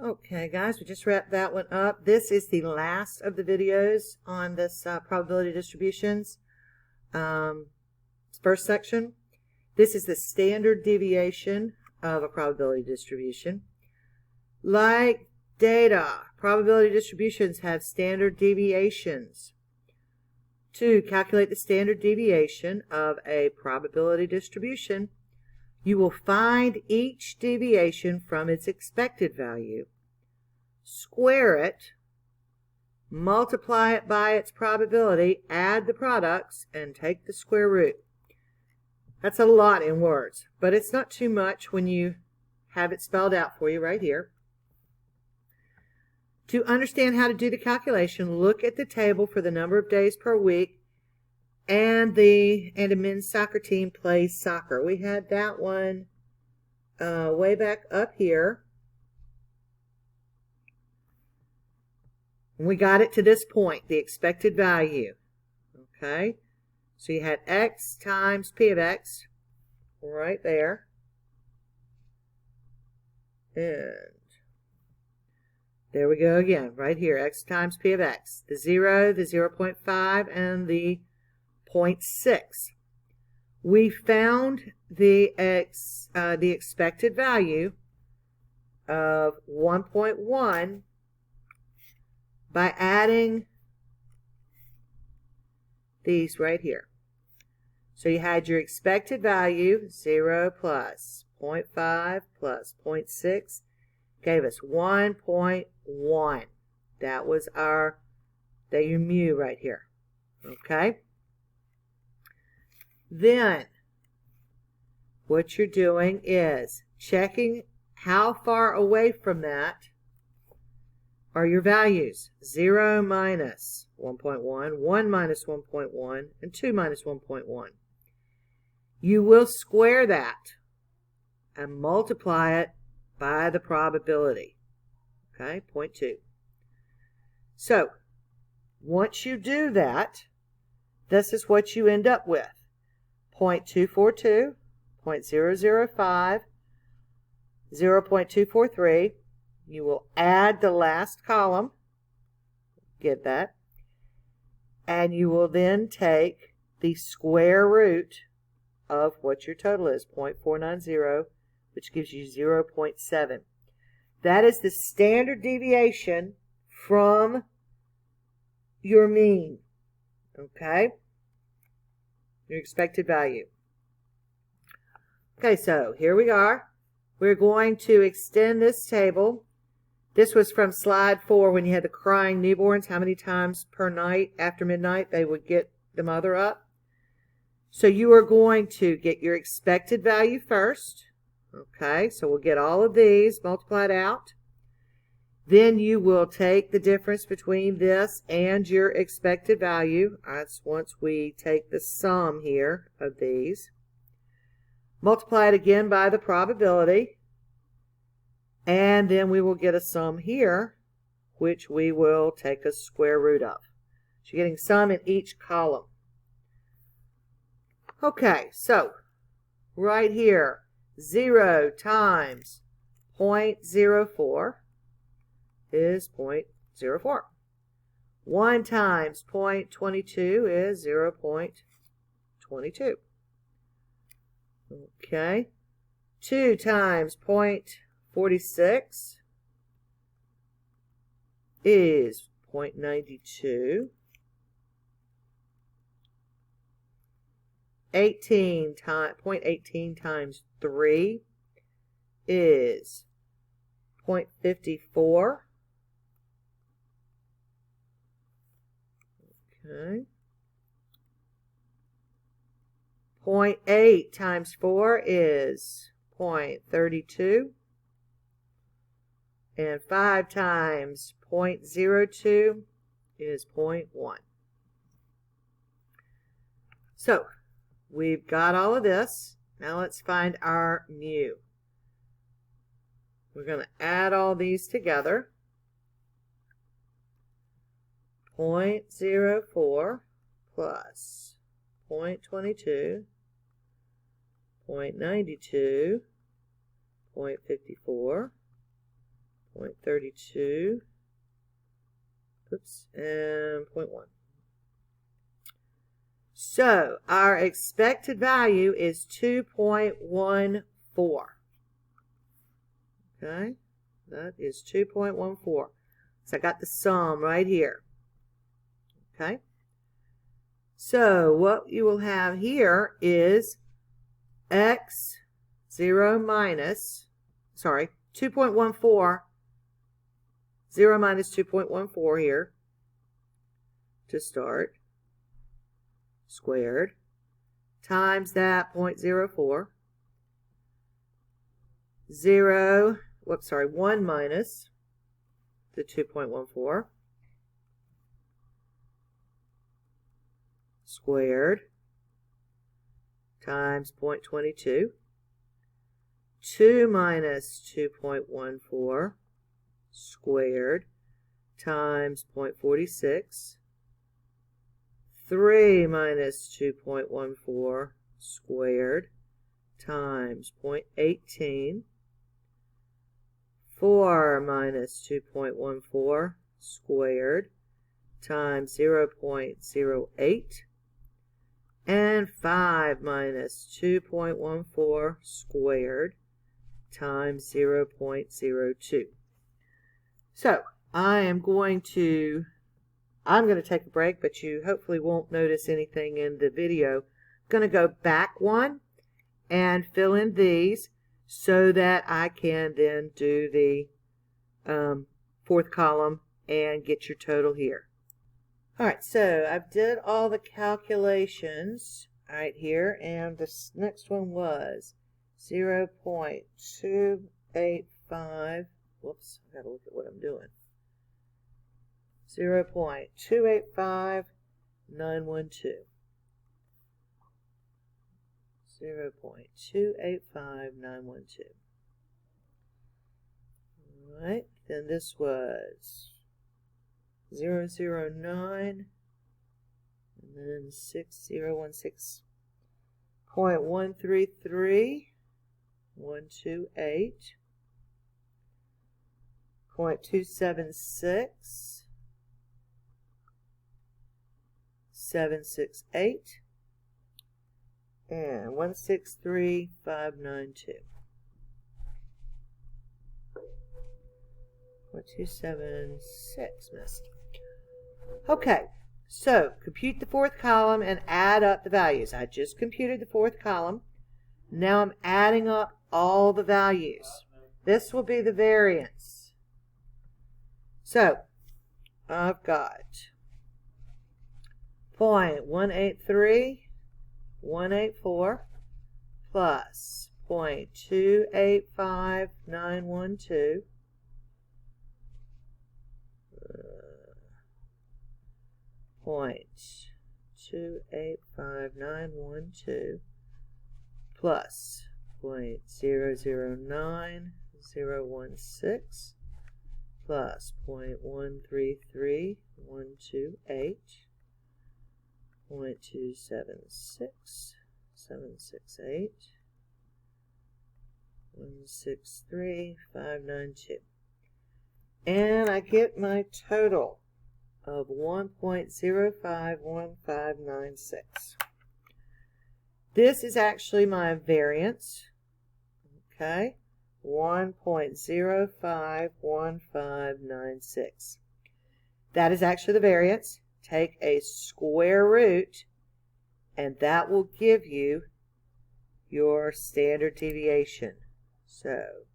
Okay, guys, we just wrapped that one up. This is the last of the videos on this probability distributions. First section. This is the standard deviation of a probability distribution. Like data, probability distributions have standard deviations. To calculate the standard deviation of a probability distribution, you will find each deviation from its expected value, square it, multiply it by its probability, add the products, and take the square root. That's a lot in words, but it's not too much when you have it spelled out for you right here. To understand how to do the calculation, look at the table for the number of days per week and a men's soccer team plays soccer. We had that one way back up here. We got it to this point, the expected value. Okay, so you had x times p of x right there. And there we go again, right here, x times p of x. The 0, the 0.5, and the 0.6. We found the expected value of 1.1 by adding these right here. So you had your expected value, 0 plus 0.5 plus 0.6, gave us 1.1. That was your mu right here. Okay? Then, what you're doing is checking how far away from that are your values. 0 minus 1.1, 1 minus 1.1, and 2 minus 1.1. You will square that and multiply it by the probability. Okay, 0.2. So, once you do that, this is what you end up with. 0.242, 0.005, 0.243. You will add the last column, get that, and you will then take the square root of what your total is, 0.490, which gives you 0.7. That is the standard deviation from your mean, okay? Your expected value. Okay, so here we are. We're going to extend this table. This was from slide 4 when you had the crying newborns, how many times per night after midnight they would get the mother up. So you are going to get your expected value first. Okay, so we'll get all of these multiplied out. Then you will take the difference between this and your expected value. That's once we take the sum here of these. Multiply it again by the probability. And then we will get a sum here, which we will take a square root of. So you're getting sum in each column. Okay, so right here, 0 times 0.04 is 0.04. 1 times 0.22 is 0.22. Okay. 2 times 0.46 is 0.92. 0.18 times 3 is 0.54. Okay. 0.8 times 4 is 0.32. And 5 times 0.02 is 0.1. So, we've got all of this. Now let's find our mu. We're going to add all these together. 0.04 plus 0.22, 0.92, 0.54, 32. Oops, and 0.1. So our expected value is 2.14. Okay, that is 2.14. So I got the sum right here. Okay, so what you will have here is x0 minus, 2.14, 0 minus 2.14 here to start, squared, times that 0.04, 1 minus the 2.14, squared, times 0.22, 2 minus 2.14, squared, times 0.46, 3 minus 2.14 squared, times 0.18, 4 minus 2.14 squared, times 0.08, and 5 minus 2.14 squared, times 0.02. So I'm going to take a break, but you hopefully won't notice anything in the video. I'm going to go back one and fill in these so that I can then do the fourth column and get your total here. All right, so I've did all the calculations right here, and this next one was 0.285. Whoops, I got to look at what I'm doing. 0.285912. 0.285912. All right, then this was 009, and then 6016.133, 128, 0.276, 768, and 163592. 276 missed. Okay, so compute the fourth column and add up the values. I just computed the fourth column. Now I'm adding up all the values. This will be the variance. So I've got 0.183184 plus 0.285912 0.285912 plus 0.009016 plus 0.133128, 0.276, 768, 163592. And I get my total of 1.051596. This is actually my variance. Okay, 1.051596. That is actually the variance. Take a square root, and that will give you your standard deviation. So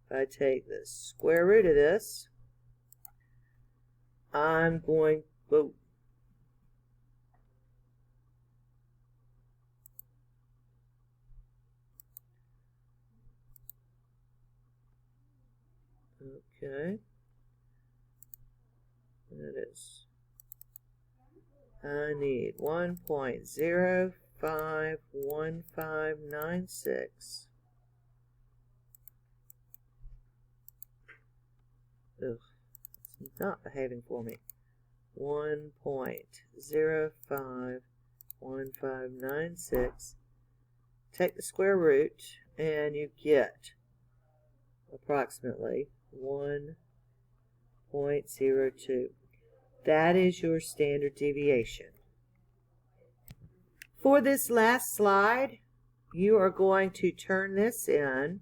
if I take the square root of this, I'm going to okay, that is, I need 1.051596. Ugh, it's not behaving for me. 1.051596. Take the square root, and you get approximately 1 0.02. That is your standard deviation. For this last slide, you are going to turn this in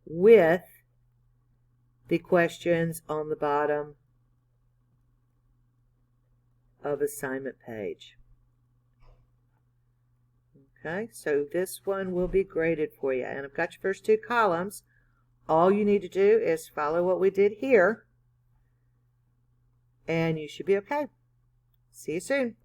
with the questions on the bottom of assignment page. Okay, so this one will be graded for you. And I've got your first two columns. All you need to do is follow what we did here, and you should be okay. See you soon.